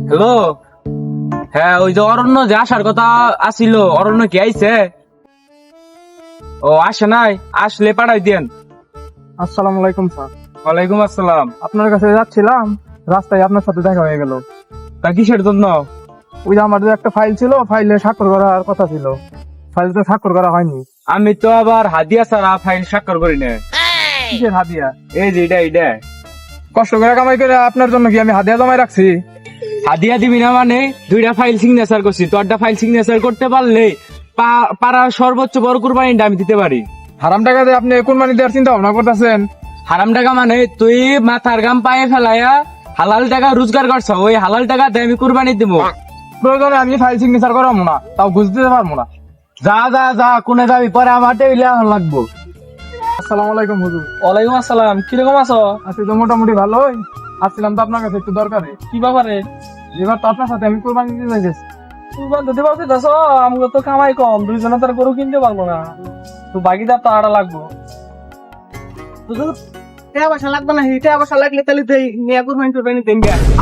Hello. হ্যাঁ, ওই যে অরণ্য যে আসার কথা আসিল, অরণ্য কি আইছে? ও আসে নাই, আসলে পাঠাই দেন। আসসালামু আলাইকুম স্যার। ওয়ালাইকুম আসসালাম। আপনার কাছে যাচ্ছিলাম, রাস্তায় আপনার সাথে দেখা হয়ে গেল। তা কিসের জন্য? ওই যে আমার যে একটা ফাইল ছিল, ফাইলে স্বাক্ষর করার কথা ছিল, ফাইলতে স্বাক্ষর করা হয়নি। আমি তো আবার হাদিয়া ছাড়া ফাইল স্বাক্ষর করি না। কিসের হাদিয়া? এই যে এটা কষ্ট করে কামাই করে আপনার জন্য কি আমি হাদিয়া জমাই রাখছি? হাদিয়া দিবি না মানে? দুইটা ফাইল সিগনেচার করছি, তো একটা ফাইল সিগনেচার করতে পারলে পাড়ার সর্বোচ্চ বড় কুরবানিটা আমি দিতে পারি। হারাম টাকা দিয়ে আপনি কুরবানি দেওয়ার চিন্তা ভাবনা করতেছেন? হারাম টাকা মানে তুই মাথার গাম পায়ে ফেলাইয়া হালাল টাকা রোজগার করছ, ওই হালাল টাকাতে আমি কুরবানি দিব। প্রয়োজনে আমি ফাইল সিগনেচার করাবো না, তাও ঘুষ দিতে পারবো না। যা যা যা, কোনে যাবি? পরে আমার টেবিলে লাগবো। আসসালামু আলাইকুম হুজুর। ওয়ালাইকুম আসসালাম। কিরকম আছো? আছি তো মোটামুটি ভালোই। আসছিলাম তো আপনার কাছে একটু দরকারে। কি ব্যাপারে? এবার তো আপনার সাথে আমি কুরবানি দিতে চাইতেছি। কুরবান দিতে পারছি তো? আমাকে তো কামাই কম, দুইজনে তো আর গরু কিনতে পারবো না, তো বাকিটা তো আড়া লাগবো।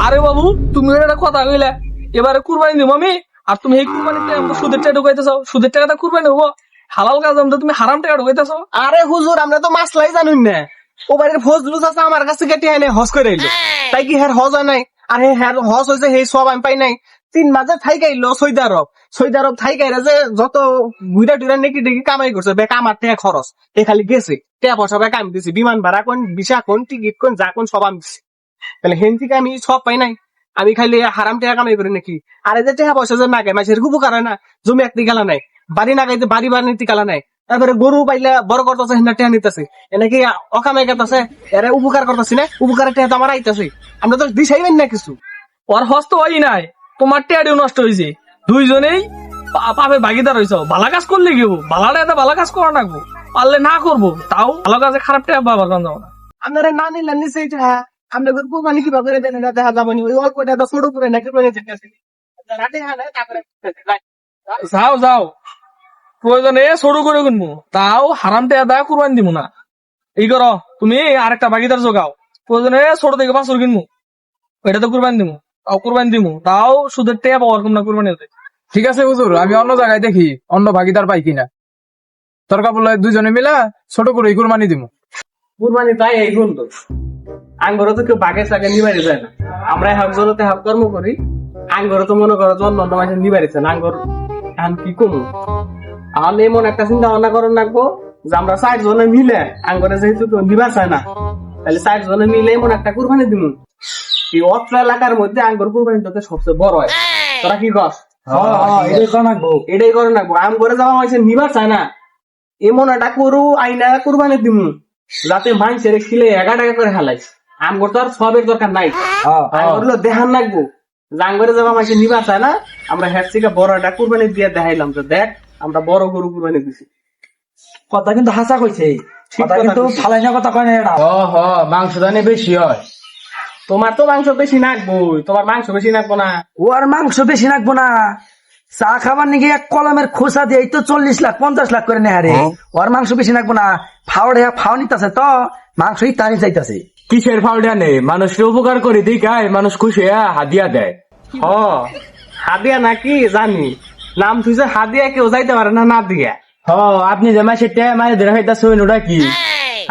আরে বাবু, তুমি একটা কথা কইলে, এবারে কুরবানি দিব আমি, আর তুমি এই কুরবানিতে আমাকে সুদের টাকা ঢুকাইতেছো। সুদের টাকাটা কুরবানি হবো? হালাল কাজ আমরা, তুমি হারাম টাকা ঢুকাইতেছো। আরে হুজুর, আমরা তো মাসলাই জানুন না। ও বাড়ির ফজলু চাচা আমার কাছে কেটে এনে হজ করে এলো, তাই কি হ্যার হজ হয় নাই? আর হ্যার হজ হয়েছে, সেই সব আমি পাই নাই। 3 মাসে থাই গাইলো সৌদি আরব। সৌদি আরব থাই গাইরা যে যত ঘুরা টুরা নেকি দেখি কামাই করছে, বেক আমার টাকা খরচ এ খালি গেছে। টাকা পয়সা বেক আমি দিছি, বিমান ভাড়া কোন, ভিসা কোন, টিকিট কোন, যা কোন সব আমি দিছি। তাহলে হেন থেকে আমি সব পাই নাই? আমি খালি হারাম টাকা কামাই করি নাকি? আর এই যে টাকা পয়সা যে না গাই, মাসের উপকার হয় না। জমি একটি গেলা নাই, বাড়ি না গাইতে বাড়ি বাড়িতে গেলা নাই। তারপরে গরু পাইলে বড় করতেছে, হেনা টেহা নিতেছে, এনেকি অকামাই করতেছে। এরা উপকার করতেছি না, উপকারের টেহা তো আমার আইতেছে। আমরা তো দিশাইবেন না কিছু। ওর হস্ত হয় নাই, তোমার টেয়ারিও নষ্ট হয়েছে। দুইজনেই পাপে ভাগিদার হয়েছ। ভালো কাজ করলে কি হবো? ভালো টাকা ভালো কাজ করা লাগবো, পারলে না করবো, তাও ভালো কাজে খারাপ টাকা বাবার যাবো না। আপনারা না নিলেন নিচে এটা, আমরা কোরবানি কিভাবে করে দেন এটা দেখা যাবো নি। ওই অল্প টাকা ছোট করে নাকি যারা টেহা নেয় তারপরে যাও যাও, প্রয়োজনে ছোট করে কিনবো, তাও হারাম টাকা দা কুরবানি দিব না। এই করো, তুমি আরেকটা ভাগিদার জোগাও, প্রয়োজনে ছোট থেকে বাছুর কিনবো, ওইটা তো কুরবানি দিব, তাও কুরবানি দিব, তাও সুদের টাকা পাওয়ার কম না কুরবানি হতে। ঠিক আছে হুজুর, আমি অন্য জায়গায় দেখি অন্য ভাগিদার পাই কিনা। দরকার বললে দুজনে মিলা ছোট করে কুরবানি দিব। কুরবানি তাই এই গুণ তো আঙ্গরে তো কেউ বাঘে সাগে নিবারি যায় না। আমরা হাফ জনতে হাফ কর্ম করি, আঙ্গরে তো মনে করো অন্য অন্য মাসে নিবারিছে না। আঙ্গর এখন কি কমু? তাহলে এমন একটা চিন্তা ভাবনা করেন রাখবো যে আমরা 4 জনে মিলে, আঙ্গরে যেহেতু কেউ নিবার চায় না, তাহলে 4 জনে মিলে এমন একটা কুরবানি দিব। এই অত্র এলাকার মধ্যে আঙ্গর কুরবানিটাতে সবচেয়ে বড় হয়। তোরা কি কস? এটাই করে রাখবো। আঙ্গরে যাওয়া হয়েছে নিবার চায় না, এমন একটা করু আইনা কুরবানি দিব যাতে মানুষের খিলে 11 টাকা করে হেলাইছে। আমগর তো আর সবের দরকার নাই, আমগরগুলো দেখান লাগবো। জাঙ্গরে যাবা মাসে নিবা চায় না, আমরা হেড থেকে বড় একটা কুরবানি দিয়ে দেখাইলাম যে দেখ আমরা বড় গরু কুরবানি দিছি। কথা কিন্তু হাসা কইছে, কথা কিন্তু ফালাই না কথা কয় না এটা। মাংস দানে বেশি হয়। তোমার তো মাংস বেশি নাকবই, তোমার মাংস বেশি নাকবো না। ও আর মাংস বেশি নাকবো না, চা খাবার নাকি এক কলমের খোসা দিয়ে তো 40 লাখ 50 লাখ করে নেয় রে। ওর মাংস বেশি নাকবো না, ফাও নিতেছে তো মাংস টানি চাইতেছে। কিসের ফাউডা নেই, মানুষকে উপকার করে দিকায় মানুষ খুশি হয়ে হাদিয়া দেয়। হ, হাদিয়া নাকি জানি, নাম তুইছে হাদিয়া, কেউ যাইতে পারে না না দিয়া। আপনি যে মাসের টাকা মারি ধরে খাইতেছেন, ওটা কি?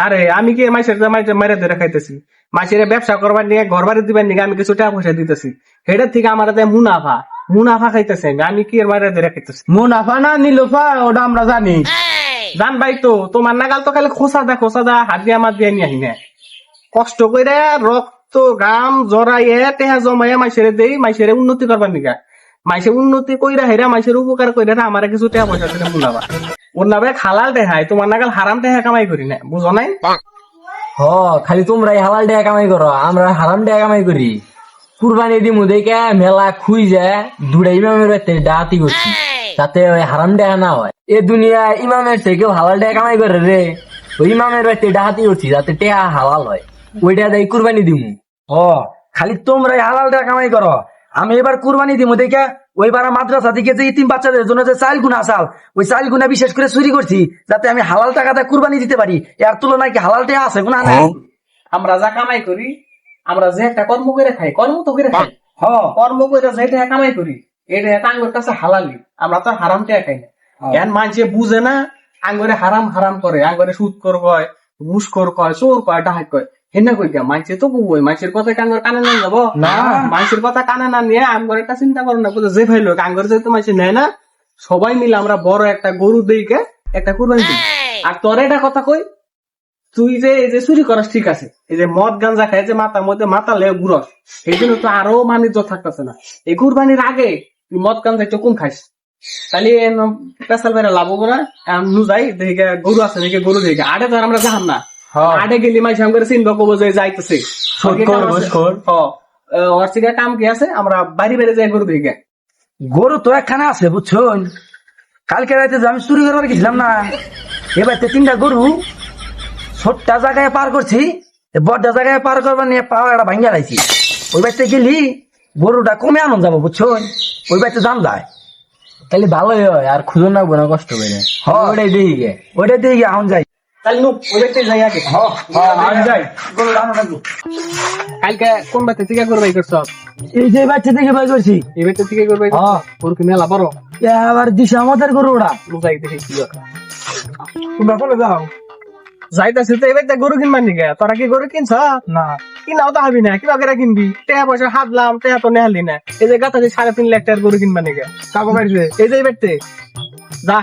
আরে আমি কি মাসের মাইরে ধরে খাইতেছি? মাসের ব্যবসা করবার নিয়ে, ঘর বাড়ি দিবার নিয়ে আমি কিছু টাকা পয়সা দিতেছি, সেটার থেকে আমার মুনাফা মুনাফা খাইতেছে। আমি কি এর মাইরে ধরে খাইতেছি? মুনাফা না নিলোফা ওটা আমরা জানি। জান ভাই, তো তোমার নাগাল তো খালি খোসা দা হাত দিয়ে আমার দিয়ে নিয়ে আহি না। কষ্ট করে রক্ত গাম জড়াইয়ে টেহা জমাইয়া মাইসের দেই, মাইসের উন্নতি করবার নিকা। মাইসে উন্নতি কইরা হেরা, মাইসের উপকার কইরা আমার কিছু টাকা পয়সা দিলে মুনাফা। ওর নামে খালাল টেহাই, তোমার নাগাল হারাম টেহা কামাই করি না, বুঝো নাই? খালি তোমরাই হালাল টাকা কামাই করো, আমরা হারাম টাকা কামাই করি। কুরবানি দিমু দেখে মেলা খুই যায়, দুটা ইমামের বাড়িতে ডাকাতি করছি, তাতে ওই হারাম টাকা না হয়। এ দুনিয়া ইমামের থেকেও হালাল টাকা কামাই করে রে। ওই ইমামের বাড়িতে ডাকাতি করছি যাতে টাকা হালাল হয়, ওইটা দেয় কুরবানি দিমু। খালি তোমরাই হালাল টাকা কামাই করো। আমি এবার কুরবানি দিব দেখে ওইবার মাদ্রাসা থেকে যে ইতিম বাচ্চাদের জন্য যে চাল গুনা আসাল, ওই চাল গুনা বিশেষ করে চুরি করছি যাতে আমি হালাল টাকাটা কুরবানি দিতে পারি। এর তুলনায় কি হালাল টাকা আছে গুনা নাই? আমরা যা কামাই করি, আমরা যে একটা কর্ম করে খাই, কর্ম তো করে খাই, হ কর্ম করে যেটা কামাই করি এটা আঙ্গুর কাছে হালালি, আমরা তো হারাম টাকা খাই না। এখন মানুষে বুঝে না, আঙ্গুরে হারাম হারাম করে, আঙ্গুরে সুদ কয়, ঘুষখোর কয়, চোর কয়, ডাহাত কয়, হেনা কই গা মানুষে তো বুঝবই, মানুষের কথা আঙ্গুর কানে না যাবো না। মানুষের কথা কানে না নিয়ে আঙ্গুর একটা চিন্তা করো না, যে ভাই লোক আঙ্গুর যেহেতু মানুষ নেয় না, সবাই মিলে আমরা বড় একটা গরু দিকে একটা কুরবানি দিই। আর তোর এটা কথা কই, তুই যে এই যে চুরি করাস ঠিক আছে, এই যে মদ গাঞ্জা খাই যে মাথার মধ্যে মাথা লে ঘুরস, এই জন্য তো আরো বাণিজ্য থাকতেছে না। এই কুরবানির আগে তুই মদ গাঞ্জা একটু কম খাইস, তাহলে পেশাল বেড়া লাভ হবো না। নু যাই দেখে গরু আছে দেখে গরু দেখে আড়ে তো আর আমরা যাহাম না, আড়ে গেলি মাই সঙ্গে চিনবা কবো যে যাইতেছে ওর থেকে কাম কি আছে, আমরা বাড়ি বেড়ে যাই গরু দেখে। গরু তো একখানে আছে বুঝছো, কালকে রাতে যে আমি চুরি করবার গেছিলাম না, এবার 3টা গরু ছোট্টা জায়গায় পার করছি, বড়টা জায়গায় পার করবার নিয়ে পাওয়া একটা ভাঙ্গা রাইছি। ওই বাড়িতে গেলি গরুটা কমে আনন্দ যাবো বুঝছো, ওই বাড়িতে দাম যায়। তাহলে ভালোই হয়, আর খুঁজো না না কষ্ট করে। ওটাই দেখি গে। ওইটা দিয়ে গিয়ে এখন যাই। তাহলে নু ওই বাড়িতে যাই আগে। আমি যাই, গরু আনো থাকবো। কালকে কোন বাড়িতে থেকে গরু বাই করছ? এই যে বাচ্চা থেকে বাই করছি, এই বাড়িতে থেকে গরু বাই হ্যাঁ। গরু কি মেলা বড়? আবার দিছে আমাদের গরু ওরা। যাই দেখি কি দরকার। তোমরা চলে যাও। যাইতেছে তো এবার গরু কিনবার নিকে, তোরা কি গরু কিনছ? না কিনাও তো হবি না, কিনা করে কিনবি? টাকা পয়সা হাতলাম, টাকা তো নেহালি না। এই যে গাথা 3.5 লাখ টাকার গরু কিনবার নিকে কাকু বাড়িতে এই যে এবারতে যা।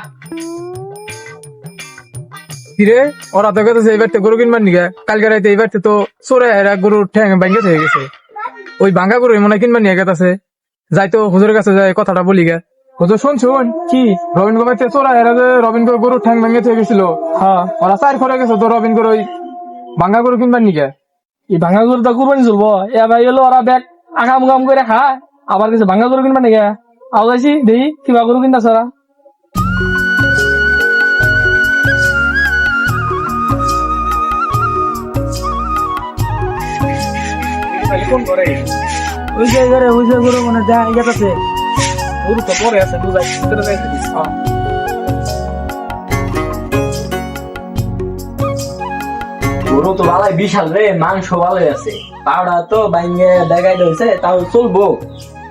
কিরে ওরা তো গেছে এইবারতে গরু কিনবার নিকে, কালকে রাতে এইবারতে তো চোরে এরা গরুর ঠ্যাং ভাঙ্গে হয়ে গেছে। ওই ভাঙ্গা গরু মনে হয় কিনবার নিয়ে গেছে, যাই তো হুজুরের কাছে যাই কথাটা বলি গে। হুজুর শুন কি রবিন গোবাইতে চোরা এরা যে রবিন করে গরুর ঠ্যাং ভাঙ্গে হয়ে গেছিল, হ্যাঁ ওরা 4 করে গেছে তো রবিন করে ওই ভাঙ্গা গরু কিনবার নিকে। এই ভাঙা গরু তো কুরবানি চলবো, এ ভাই হলো ওরা ব্যাগ আগাম গাম করে খায়, আবার কিছু ভাঙা গরু কিনবা নাকি আও যাইছি দেখি কিবা গরু কিনতাছে ওরা। কোন করে ওই যে গরু মানে গেছে। গরু তো পরে আছে, বুঝাই ভিতরে যাইতে দিস। গরু তো ভালোই বিশাল রে, মাংস ভালোই আছে, পাউডার তো বাইঙ্গে দেখাই দিয়েছে, তাও চলবো,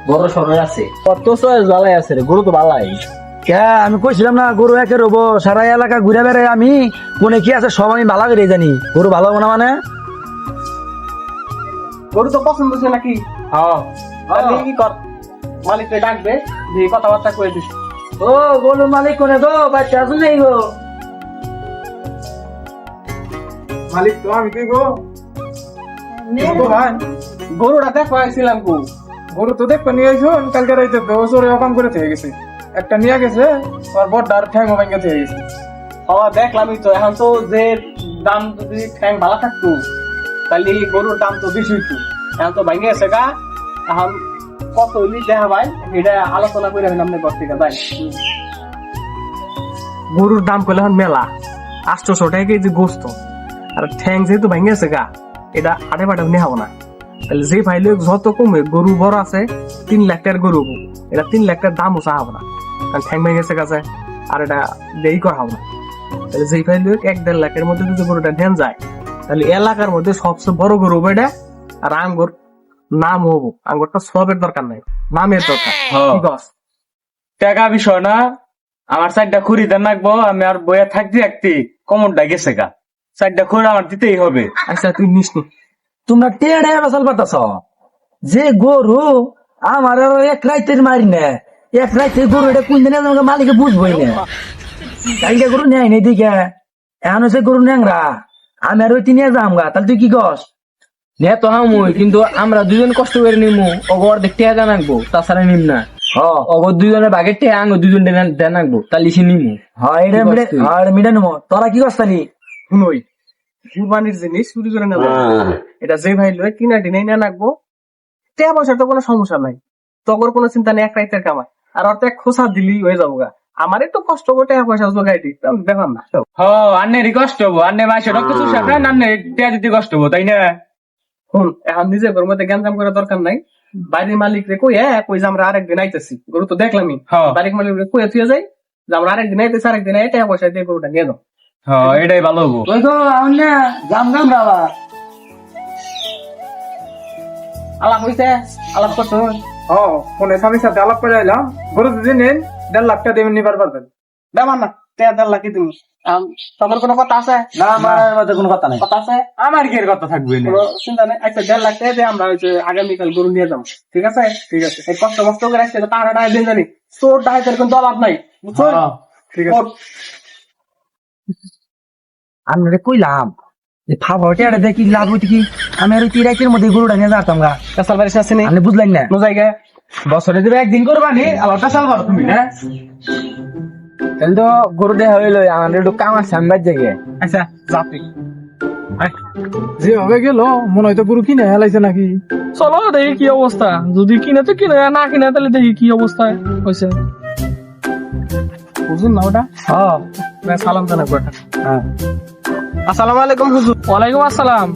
বড় সড় আছে। কত চয়েস ভালাই আছে রে, গরু তো ভালাই। আমি কইছিলাম না গরু একে রবো, সারা এলাকা ঘুরে বেড়াই আমি, কোনে কি আছে সব আমি ভালো করে জানি। গরু ভালো হবো না মানে? গরু তো পছন্দ হচ্ছে নাকি? তাহলে কি কর, মালিককে ডাকবে, দিয়ে কথাবার্তা কয়ে দিস। ও গরু মালিক কোনে গো, বাচ্চা আসুন এই গো। মালিক তো আমি কি গো ভাই, গরুটা দেখো আসছিলাম কু, গরু তো দেখবা নিয়ে আইসুন, কালকে রাইতে তো চোরে অকাম করে থেকে গেছে, একটা নিয়ে গেছে আর বড়টার ঠ্যাং ভাঙ্গে থেকে গেছে। দেখলামই তো। এখন তো যে দাম যদি ঠ্যাং ভালো থাকতো তাহলে গরুর দাম তো বেশি হইতো, এখন তো ভেঙে গেছে গা। এখন কত হইলি দেখা ভাই, এটা আলোচনা করে আমি আপনার ঘর থেকে যাই। গরুর দাম করলে এখন মেলা 800 টাকা কেজি গোস্ত, আর ঠ্যাং যেহেতু ভেঙে গেছে গা, এটা আটে পাটে নেওয়া না। তাহলে যে ভাই লোক যত কমে, গরু বড় আছে 3 লাখ টাকার গরু, এটা 3 লাখ টাকার দামও চাওয়া না, কারণ ঠ্যাং ভেঙে গেছে কাছে, আর এটা দেরি করা হবে না। তাহলে যেই ভাই লোক 1-1.5 লাখের মধ্যে যদি গরুটা ধ্যান যায়, তাহলে এলাকার মধ্যে সবচেয়ে বড় গরু হবে এটা। আর আঙ্গুর নাম হবো, আঙ্গুরটা সবের দরকার নাই, নামের দরকার। কি কস? টাকা বিষয় না, আমার 4টা খুরি দেন রাখবো, আমি আর বইয়া থাকতে থাকতে কমনটা গেছে গা, 4টা খুরি আমার দিতেই হবে। আচ্ছা তুই নিস নি। তোমরা টেড়ে বেসাল পাতাছ যে গরু আমার আর এক রাইতের মারি না, এক রাইতে গরু এটা কোন দিনে তোমাকে মালিকে বুঝবই না। কালকে গরু নেয় নি দিকে, এখন হচ্ছে গরু ন্যাংরা, আমি আর ওই তিন যাম গা। তাহলে তুই কি কস? নে তো হামুই, কিন্তু আমরা দুজন কষ্ট করে নিমু, অগর দেখতে দেন আনবো, তাছাড়া নিম না। অগর দুজনের বাগের টেয়া আঙ্গো দুজন দেন আনবো, তাহলে সে নিমু। হ্যাঁ এটা মিডে নেবো। তোরা কি কস তানি? শুনোই, কুরবানির জিনিস চুরি করে নেবো, এটা যে ভাই লয় কিনা দিনে না রাখবো, টাকা পয়সার তো কোনো সমস্যা নাই, তগর কোনো চিন্তা নেই, এক রাইতের কামাই। আর অর্থ এক খোসা দিলি হয়ে যাবো গা। আমার একটু কষ্ট করে টাকা পয়সা জোগাই দিই, ব্যাপার না। আন্নেরই কষ্ট হবো, আন্নে মাসে রক্ত চুষা খান, আন্নে টিয়া দিতে কষ্ট হবো, তাই না? শুন, এখন নিজের ঘর মধ্যে গ্যাঞ্জাম করে দরকার নাই, বাড়ির মালিক রে কই কই যে আমরা আরেকদিন আইতেছি, গরু তো দেখলামই, বাড়ির মালিক রে কই থুয়ে যাই যে আমরা আরেকদিন আইতেছি, আরেকদিন আই টাকা পয়সা দিয়ে গরুটা নিয়ে যাও। এটাই ভালো হবো। ওই তো না গাম গাম রাবা আলাপ হইছে, আলাপ করছো? ও ফোনে স্বামীর সাথে আলাপ করে এলাম, গরু যদি নেন 1.5 লাখ টাকা দেবেন নিবার পারবেন। দেবার না, 1.5 লাখ তুমি। তোমার কোনো কথা আছে? না আমার মধ্যে কোনো কথা নাই। কথা আছে? আমার কি এর কথা থাকবে না? কোনো চিন্তা নেই। আচ্ছা 1.5 লাখ টাকা দিয়ে আমরা হচ্ছে আগামীকাল গরু নিয়ে যাবো, ঠিক আছে? ঠিক আছে। এই কষ্ট মষ্ট করে আসছে তাহারা ডাই দিন জানি, চোর ডাইতের কোনো অভাব নাই, বুঝছো? ঠিক আছে। আমি কইলাম যে ফাভারটা এটা দেখি লাভ হইতে কি আমি আর ওই তিরাইতের মধ্যে গরুটা নিয়ে যেতাম গা। কাসাল বাড়ি আসছে নি? আপনি বুঝলেন না? নো জায়গায় বছরে দিবে একদিন করবানি, আবার পেশাল করো তুমি না? তাহলে তো গরু দেখা হইলো, আমাদের একটু কাম আছে, আমি বাড়ি যাই। আচ্ছা যাবি যেভাবে গেল মনে হয়তো গরু কিনে হেলাইছে নাকি। চলো দেখি কি অবস্থা, যদি কিনে তো কিনে, না কিনে তাহলে দেখি কি অবস্থা হয়েছে। বুঝুন না ওটা? হ্যাঁ সালাম জানাবো এটা। হ্যাঁ আসসালামু আলাইকুম হুজুর। ওয়ালাইকুম আসসালাম।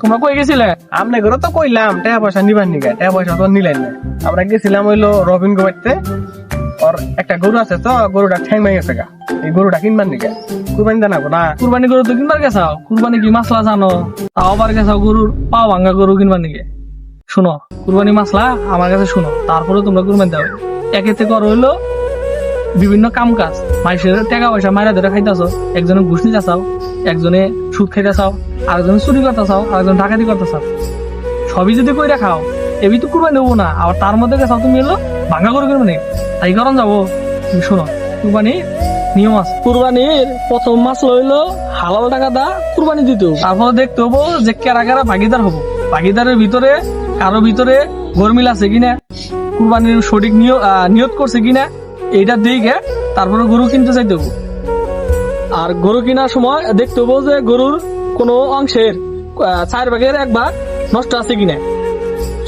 তোমরা কই গেছিলে? আপনি ঘরে তো কইলাম টাকা পয়সা নিবার নিগা, টাকা পয়সা তো নিলেন না। আমরা গেছিলাম হইলো রবিন গোবাইতে, ওর একটা গরু আছে তো, গরুটা ঠ্যাং ভেঙে গেছে গা, এই গরুটা কিনবার নিগা। কুরবানি জানাবো না? কুরবানি গরু তো কিনবার গেছাও, কুরবানি কি মাসলা জানো? তাও আবার গেছাও গরুর পাও ভাঙ্গা গরু কিনবার নিগে। শুনো, কুরবানি মাসলা আমার কাছে শুনো, তারপরে তোমরা কুরবানি দাও। একে থেকে কর হইলো বিভিন্ন কাম কাজ, মানুষের টাকা পয়সা মারা ধরে খাইতেছ, একজনে ঘুষ নিতে চাও, একজনে সুদ খাইতে চাও, আরেকজনে চুরি করতে চাও, আরেকজন ডাকাতি করতে চাও। সবই যদি কইরা খাও, এবি তো কুরবানি নেবো না। আবার তার মধ্যে গেছাও তুমি এলো ভাঙ্গা গরু কিনবে, তাই কারণ যাবো। তুমি শোনো, কুরবানি নিয়ম আছে। কুরবানির প্রথম মাস লইলো হালাল টাকা দা কুরবানি দিতে হবে। তারপরে দেখতে হবো যে কারা কারা ভাগিদার হবো, ভাগিদারের ভিতরে কারো ভিতরে গরমিল আছে কিনা, কুরবানির সঠিক নিয়ত করছে কিনা, এইটা দিকে তারপরে গরু কিনতে চাইতে হবো। আর গরু কেনার সময় দেখতে হবো যে গরুর কোনো অংশের 4 ভাগের 1 ভাগ নষ্ট আছে কিনা।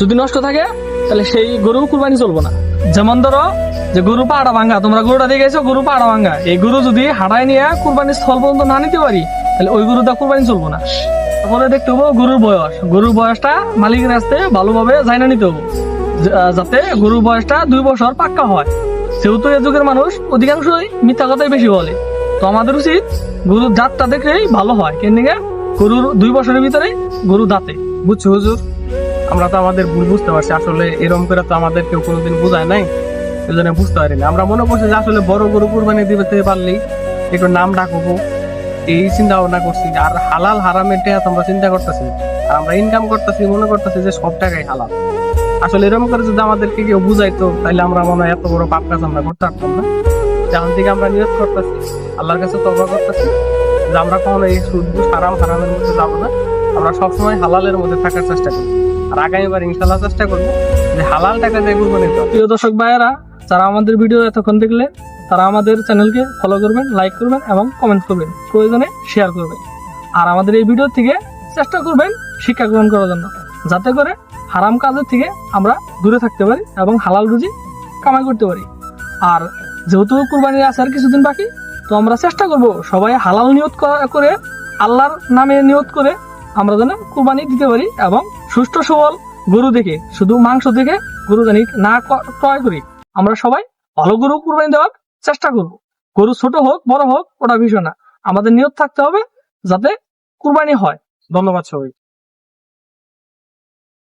যদি নষ্ট থাকে তাহলে সেই গরু কুরবানি চলবো না। যেমন ধরো যে গরু পাড়া ভাঙ্গা, তোমরা গরুটা দিয়ে গেছো গরু পাড়া ভাঙ্গা, এই গরু যদি হাঁটায় নিয়ে কুরবানির স্থল পর্যন্ত না নিতে পারি, তাহলে ওই গরুটা কুরবানি চলবো না। তারপরে দেখতে হবো গরুর বয়স, গরুর বয়সটা মালিকের কাছে ভালোভাবে জানা নিতে হবো, যাতে গরুর বয়সটা 2 বছর পাক্কা হয়। যেহেতু এ যুগের মানুষ অধিকাংশই মিথ্যা কথাই বেশি বলে, তো আমাদের উচিত গরুর জাতটা দেখলেই ভালো হয়। কেন গরুর 2 বছরের ভিতরে গরু দাঁতে। বুঝছো হুজুর, আমরা তো আমাদের ভুল বুঝতে পারছি। আসলে এরকম করে তো আমাদের কেউ কোনোদিন বোঝায় নাই, এই জন্য বুঝতে পারিনি। আমরা মনে করছি যে আসলে বড় গরু কুরবানি দিতে পারলেই একটু নাম ডাকবো, এই চিন্তা ভাবনা করছি। আর হালাল হারামের টাকা আমরা চিন্তা করতেছি, আর আমরা ইনকাম করতেছি, মনে করতেছি যে সব টাকাই হালাল। আসলে এরকম করে যদি আমাদেরকে কেউ বুঝাইতো, তাহলে আমরা মনে হয় এত বড় পাপ কাজ আমরা করতে পারতাম না। যেমন থেকে আমরা নিয়োগ করতেছি, আল্লাহর কাছে তওবা করতেছি যে আমরা কখনো এই সুদ হারামের মধ্যে যাবো না। আমরা সবসময় হালালের মধ্যে থাকার চেষ্টা করি, আর আগামীবার ইনশাল্লাহ চেষ্টা করবো যে হালাল টাকা দিয়ে কুরবানি দেওয়া। প্রিয় দর্শক ভাইয়েরা, যারা আমাদের ভিডিও এতক্ষণ দেখলে, তারা আমাদের চ্যানেলকে ফলো করবেন, লাইক করবেন এবং কমেন্ট করবেন, প্রয়োজনে শেয়ার করবেন। আর আমাদের এই ভিডিও থেকে চেষ্টা করবেন শিক্ষা গ্রহণ করার জন্য, যাতে করে হারাম কাজের থেকে আমরা দূরে থাকতে পারি এবং হালাল রুজি কামাই করতে পারি। আর যেহেতু কুরবানির আছে আর কিছুদিন বাকি, তো আমরা চেষ্টা করব সবাই হালাল নিয়ত করে, আল্লাহর নামে নিয়ত করে আমরা যেন কুরবানি দিতে পারি এবং সুষ্ঠু সবল গরু দেখে, শুধু মাংস দেখে গরু জানি না ক্রয় করি। আমরা সবাই ভালো গরু কুরবানি দেওয়ার চেষ্টা করব। গরু ছোট হোক বড় হোক ওটা বিষয় না, আমাদের নিয়ত থাকতে হবে যাতে কুরবানি হয়। ধন্যবাদ সবাই।